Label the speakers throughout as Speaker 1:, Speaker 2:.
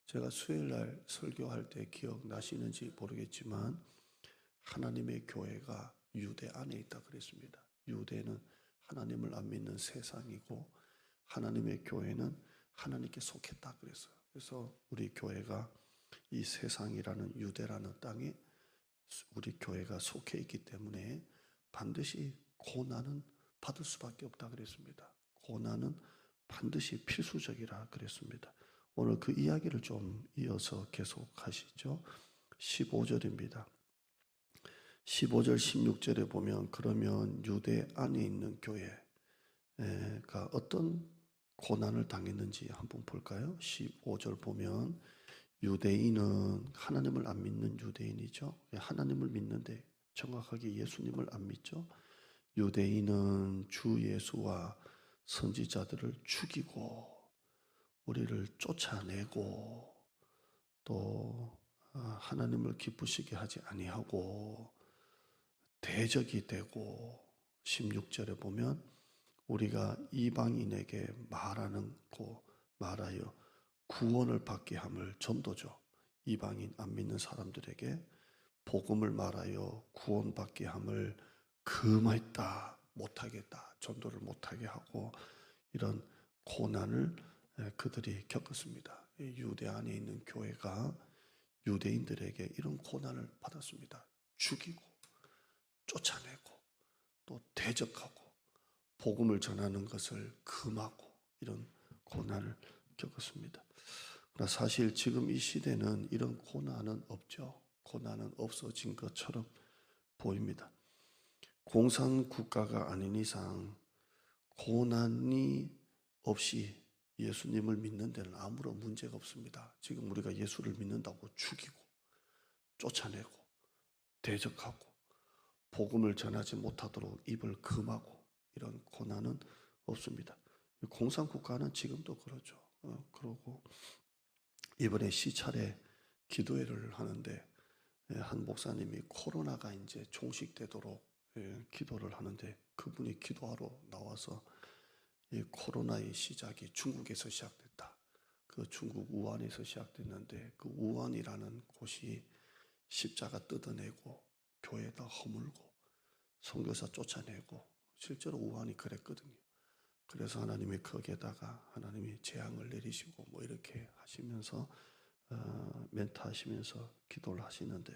Speaker 1: 제가 수요일 날 설교할 때 기억나시는지 모르겠지만 하나님의 교회가 유대 안에 있다 그랬습니다. 유대는 하나님을 안 믿는 세상이고 하나님의 교회는 하나님께 속했다 그랬어요. 그래서 우리 교회가 이 세상이라는 유대라는 땅에 우리 교회가 속해 있기 때문에 반드시 고난은 받을 수밖에 없다 그랬습니다. 고난은 반드시 필수적이라 그랬습니다. 오늘 그 이야기를 좀 이어서 계속 하시죠. 15절입니다. 15절 16절에 보면 그러면 유대 안에 있는 교회가 어떤 고난을 당했는지 한번 볼까요? 15절 보면 유대인은 하나님을 안 믿는 유대인이죠. 하나님을 믿는데 정확하게 예수님을 안 믿죠. 유대인은 주 예수와 선지자들을 죽이고 우리를 쫓아내고 또 하나님을 기쁘시게 하지 아니하고 대적이 되고 16절에 보면 우리가 이방인에게 말하여 구원을 받게 함을 전도죠. 이방인 안 믿는 사람들에게 복음을 말하여 구원받게 함을 금했다, 못하겠다, 전도를 못하게 하고 이런 고난을 그들이 겪었습니다. 유대 안에 있는 교회가 유대인들에게 이런 고난을 받았습니다. 죽이고 쫓아내고 또 대적하고 복음을 전하는 것을 금하고 이런 고난을 겪었습니다. 그러나 사실 지금 이 시대는 이런 고난은 없죠. 고난은 없어진 것처럼 보입니다. 공산국가가 아닌 이상 고난이 없이 예수님을 믿는 데는 아무런 문제가 없습니다. 지금 우리가 예수를 믿는다고 죽이고 쫓아내고 대적하고 복음을 전하지 못하도록 입을 금하고 이런 고난은 없습니다. 공산국가는 지금도 그러죠. 그러고 이번에 시찰에 기도회를 하는데 한 목사님이 코로나가 이제 종식되도록 기도를 하는데 그분이 기도하러 나와서 이 코로나의 시작이 중국에서 시작됐다. 그 중국 우한에서 시작됐는데 그 우한이라는 곳이 십자가 뜯어내고 교회에다 허물고 선교사 쫓아내고 실제로 우한이 그랬거든요. 그래서 하나님이 거기에다가 하나님이 재앙을 내리시고 뭐 이렇게 하시면서 멘트하시면서 기도를 하시는데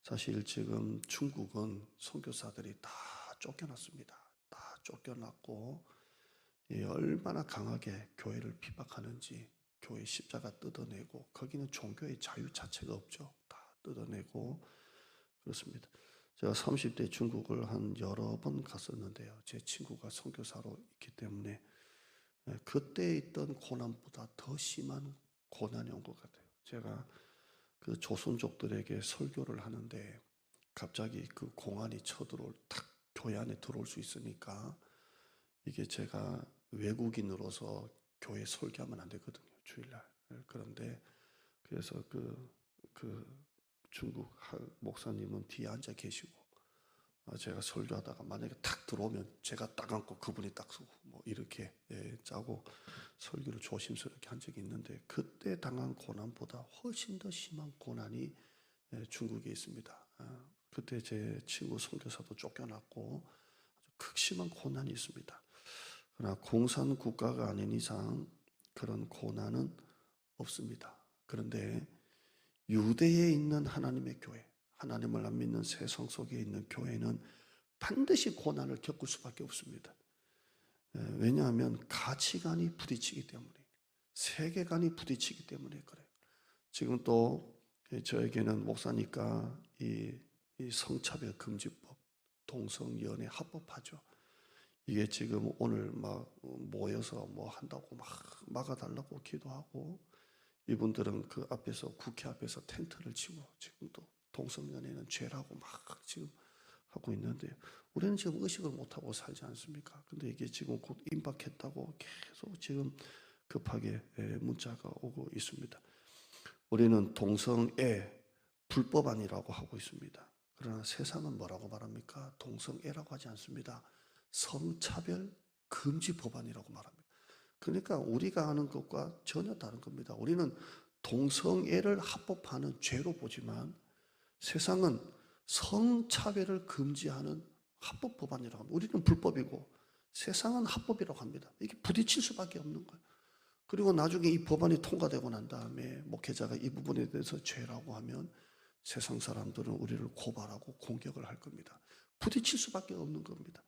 Speaker 1: 사실 지금 중국은 선교사들이 다 쫓겨났습니다. 다 쫓겨났고 얼마나 강하게 교회를 핍박하는지 교회 십자가 뜯어내고 거기는 종교의 자유 자체가 없죠. 다 뜯어내고 그렇습니다. 제가 30대 중국을 한 여러 번 갔었는데요. 제 친구가 선교사로 있기 때문에 그때 있던 고난보다 더 심한 고난이 온 것 같아요. 제가 그 조선족들에게 설교를 하는데 갑자기 그 공안이 탁 교회 안에 들어올 수 있으니까 이게 제가 외국인으로서 교회 설교하면 안 되거든요. 주일날. 그런데 그래서 그 중국 목사님은 뒤에 앉아 계시고 제가 설교하다가 만약에 탁 들어오면 제가 딱 앉고 그분이 딱 서고 뭐 이렇게 짜고 설교를 조심스럽게 한 적이 있는데 그때 당한 고난보다 훨씬 더 심한 고난이 중국에 있습니다. 그때 제 친구 선교사도 쫓겨났고 아주 극심한 고난이 있습니다. 그러나 공산국가가 아닌 이상 그런 고난은 없습니다. 그런데 유대에 있는 하나님의 교회, 하나님을 안 믿는 세상 속에 있는 교회는 반드시 고난을 겪을 수밖에 없습니다. 왜냐하면 가치관이 부딪히기 때문에, 세계관이 부딪히기 때문에 그래요. 지금 또 저에게는 목사니까 이 성차별 금지법, 동성연애 합법화죠. 이게 지금 오늘 막 모여서 뭐 한다고 막 막아달라고 기도하고 이분들은 그 앞에서 국회 앞에서 텐트를 치고 지금도 동성연애는 죄라고 막 지금 하고 있는데 우리는 지금 의식을 못하고 살지 않습니까? 근데 이게 지금 곧 임박했다고 계속 지금 급하게 문자가 오고 있습니다. 우리는 동성애 불법안이라고 하고 있습니다. 그러나 세상은 뭐라고 말합니까? 동성애라고 하지 않습니다. 성차별 금지 법안이라고 말합니다. 그러니까 우리가 하는 것과 전혀 다른 겁니다. 우리는 동성애를 합법화하는 죄로 보지만 세상은 성차별을 금지하는 합법 법안이라고 합니다. 우리는 불법이고 세상은 합법이라고 합니다. 이게 부딪힐 수밖에 없는 거예요. 그리고 나중에 이 법안이 통과되고 난 다음에 목회자가 이 부분에 대해서 죄라고 하면 세상 사람들은 우리를 고발하고 공격을 할 겁니다. 부딪힐 수밖에 없는 겁니다.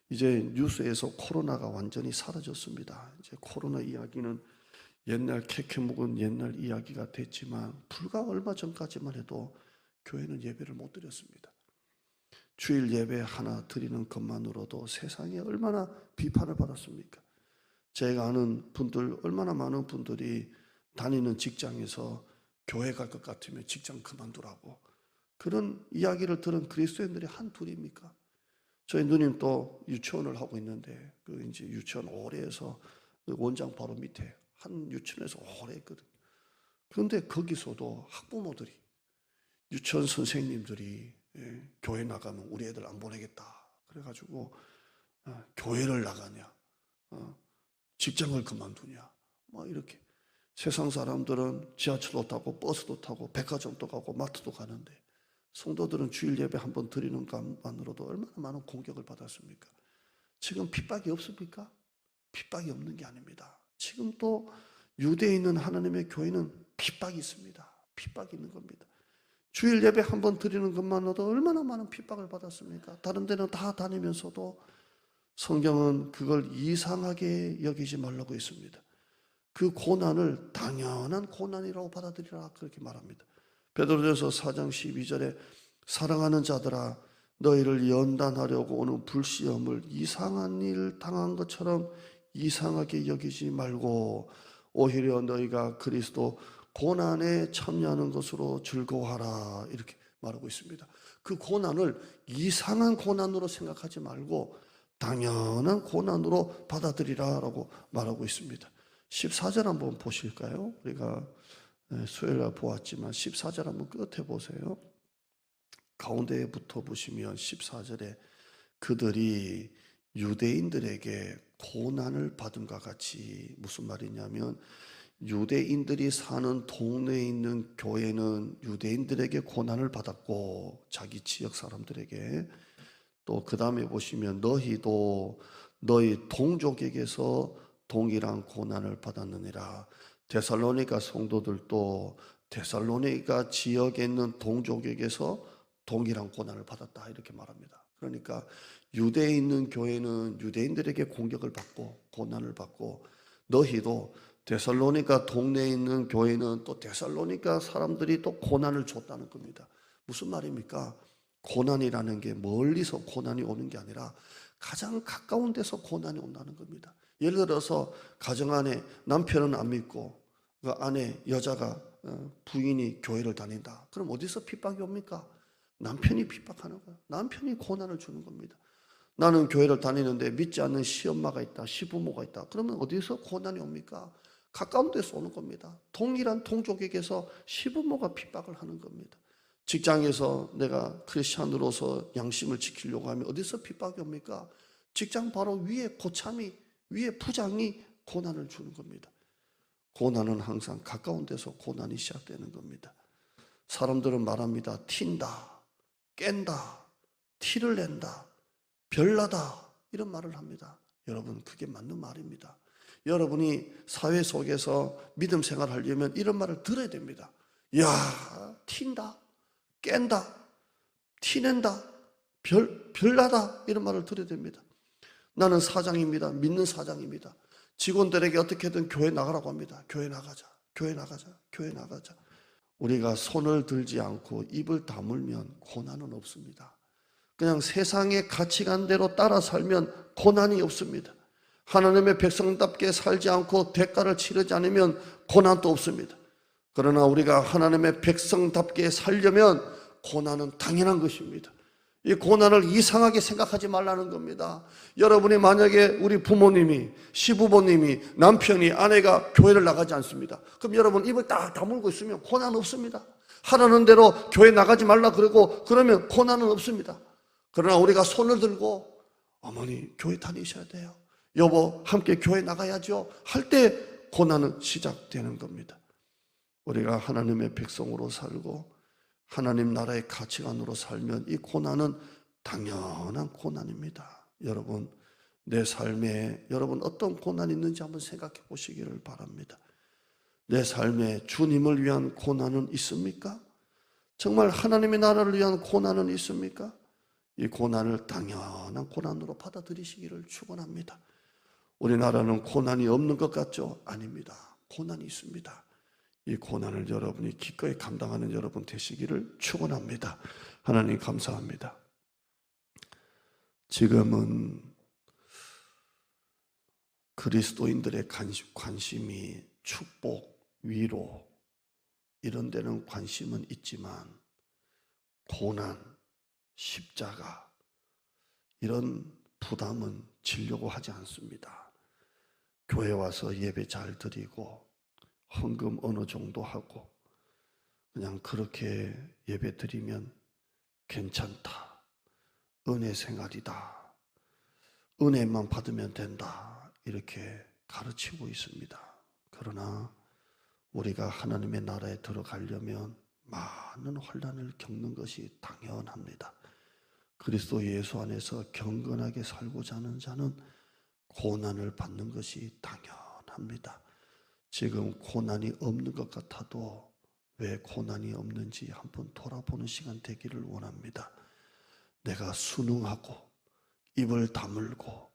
Speaker 1: 이제 뉴스에서 코로나가 완전히 사라졌습니다. 이제 코로나 이야기는 옛날 캐캐 묵은 옛날 이야기가 됐지만 불과 얼마 전까지만 해도 교회는 예배를 못 드렸습니다. 주일 예배 하나 드리는 것만으로도 세상에 얼마나 비판을 받았습니까? 제가 아는 분들, 얼마나 많은 분들이 다니는 직장에서 교회 갈 것 같으면 직장 그만두라고 그런 이야기를 들은 그리스도인들이 한둘입니까? 저희 누님 또 유치원을 하고 있는데 그 이제 유치원 오래 해서 원장 바로 밑에 한 유치원에서 오래 했거든요. 그런데 거기서도 학부모들이 유치원 선생님들이 교회 나가면 우리 애들 안 보내겠다 그래가지고 교회를 나가냐 직장을 그만두냐 뭐 이렇게 세상 사람들은 지하철도 타고 버스도 타고 백화점도 가고 마트도 가는데 성도들은 주일 예배 한번 드리는 것만으로도 얼마나 많은 공격을 받았습니까? 지금 핍박이 없습니까? 핍박이 없는 게 아닙니다. 지금 또 유대에 있는 하나님의 교회는 핍박이 있습니다. 핍박이 있는 겁니다. 주일 예배 한번 드리는 것만으로도 얼마나 많은 핍박을 받았습니까? 다른 데는 다 다니면서도 성경은 그걸 이상하게 여기지 말라고 했습니다. 그 고난을 당연한 고난이라고 받아들이라 그렇게 말합니다. 베드로전서 4장 12절에 사랑하는 자들아 너희를 연단하려고 오는 불시험을 이상한 일 당한 것처럼 이상하게 여기지 말고 오히려 너희가 그리스도 고난에 참여하는 것으로 즐거워하라 이렇게 말하고 있습니다. 그 고난을 이상한 고난으로 생각하지 말고 당연한 고난으로 받아들이라라고 말하고 있습니다. 14절 한번 보실까요? 우리가 수요일날 보았지만 14절 한번 끝에 보세요. 가운데부터 보시면 14절에 그들이 유대인들에게 고난을 받음과 같이 무슨 말이냐면 유대인들이 사는 동네에 있는 교회는 유대인들에게 고난을 받았고 자기 지역 사람들에게 또 그 다음에 보시면 너희도 너희 동족에게서 동일한 고난을 받았느니라. 데살로니가 성도들도 데살로니가 지역에 있는 동족에게서 동일한 고난을 받았다 이렇게 말합니다. 그러니까 유대에 있는 교회는 유대인들에게 공격을 받고 고난을 받고 너희도 데살로니가 동네에 있는 교회는 또 데살로니가 사람들이 또 고난을 줬다는 겁니다. 무슨 말입니까? 고난이라는 게 멀리서 고난이 오는 게 아니라 가장 가까운 데서 고난이 온다는 겁니다. 예를 들어서 가정 안에 남편은 안 믿고 그 아내 여자가 부인이 교회를 다닌다. 그럼 어디서 핍박이 옵니까? 남편이 핍박하는 거예요. 남편이 고난을 주는 겁니다. 나는 교회를 다니는데 믿지 않는 시엄마가 있다, 시부모가 있다. 그러면 어디서 고난이 옵니까? 가까운 데서 오는 겁니다. 동일한 동족에게서 시부모가 핍박을 하는 겁니다. 직장에서 내가 크리스찬으로서 양심을 지키려고 하면 어디서 핍박이 옵니까? 직장 바로 위에 고참이 위에 부장이 고난을 주는 겁니다. 고난은 항상 가까운 데서 고난이 시작되는 겁니다. 사람들은 말합니다. 튄다, 깬다, 티를 낸다, 별나다 이런 말을 합니다. 여러분 그게 맞는 말입니다. 여러분이 사회 속에서 믿음 생활하려면 이런 말을 들어야 됩니다. 야, 튄다, 깬다, 티낸다, 별나다 이런 말을 들어야 됩니다. 나는 사장입니다. 믿는 사장입니다. 직원들에게 어떻게든 교회 나가라고 합니다. 교회 나가자, 교회 나가자, 교회 나가자. 우리가 손을 들지 않고 입을 다물면 고난은 없습니다. 그냥 세상의 가치관대로 따라 살면 고난이 없습니다. 하나님의 백성답게 살지 않고 대가를 치르지 않으면 고난도 없습니다. 그러나 우리가 하나님의 백성답게 살려면 고난은 당연한 것입니다. 이 고난을 이상하게 생각하지 말라는 겁니다. 여러분이 만약에 우리 부모님이, 시부모님이, 남편이, 아내가 교회를 나가지 않습니다. 그럼 여러분 입을 딱 다물고 있으면 고난 없습니다. 하라는 대로 교회 나가지 말라 그러고 그러면 고난은 없습니다. 그러나 우리가 손을 들고 어머니 교회 다니셔야 돼요. 여보 함께 교회 나가야죠. 할 때 고난은 시작되는 겁니다. 우리가 하나님의 백성으로 살고 하나님 나라의 가치관으로 살면 이 고난은 당연한 고난입니다. 여러분, 내 삶에 여러분 어떤 고난이 있는지 한번 생각해 보시기를 바랍니다. 내 삶에 주님을 위한 고난은 있습니까? 정말 하나님의 나라를 위한 고난은 있습니까? 이 고난을 당연한 고난으로 받아들이시기를 축원합니다. 우리나라는 고난이 없는 것 같죠? 아닙니다. 고난이 있습니다. 이 고난을 여러분이 기꺼이 감당하는 여러분 되시기를 축원합니다. 하나님 감사합니다. 지금은 그리스도인들의 관심이 축복, 위로 이런 데는 관심은 있지만 고난, 십자가 이런 부담은 지려고 하지 않습니다. 교회 와서 예배 잘 드리고 헌금 어느 정도 하고 그냥 그렇게 예배 드리면 괜찮다. 은혜 생활이다. 은혜만 받으면 된다. 이렇게 가르치고 있습니다. 그러나 우리가 하나님의 나라에 들어가려면 많은 환난을 겪는 것이 당연합니다. 그리스도 예수 안에서 경건하게 살고자 하는 자는 고난을 받는 것이 당연합니다. 지금 고난이 없는 것 같아도 왜 고난이 없는지 한번 돌아보는 시간 되기를 원합니다. 내가 순응하고 입을 다물고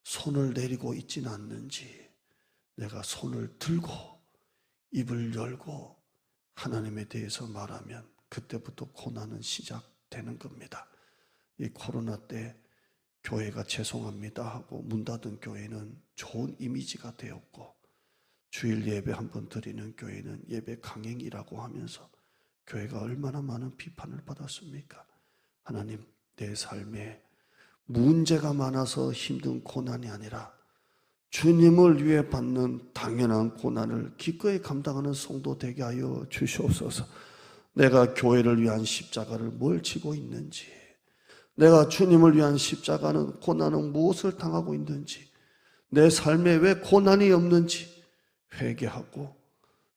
Speaker 1: 손을 내리고 있지는 않는지, 내가 손을 들고 입을 열고 하나님에 대해서 말하면 그때부터 고난은 시작되는 겁니다. 이 코로나 때 교회가 죄송합니다 하고 문 닫은 교회는 좋은 이미지가 되었고, 주일 예배 한번 드리는 교회는 예배 강행이라고 하면서 교회가 얼마나 많은 비판을 받았습니까? 하나님, 내 삶에 문제가 많아서 힘든 고난이 아니라 주님을 위해 받는 당연한 고난을 기꺼이 감당하는 성도 되게 하여 주시옵소서. 내가 교회를 위한 십자가를 뭘 지고 있는지, 내가 주님을 위한 십자가는 고난은 무엇을 당하고 있는지, 내 삶에 왜 고난이 없는지 회개하고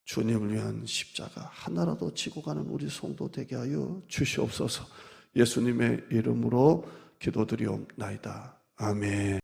Speaker 1: 주님을 위한 십자가 하나라도 지고 가는 우리 성도 되게 하여 주시옵소서. 예수님의 이름으로 기도드리옵나이다. 아멘.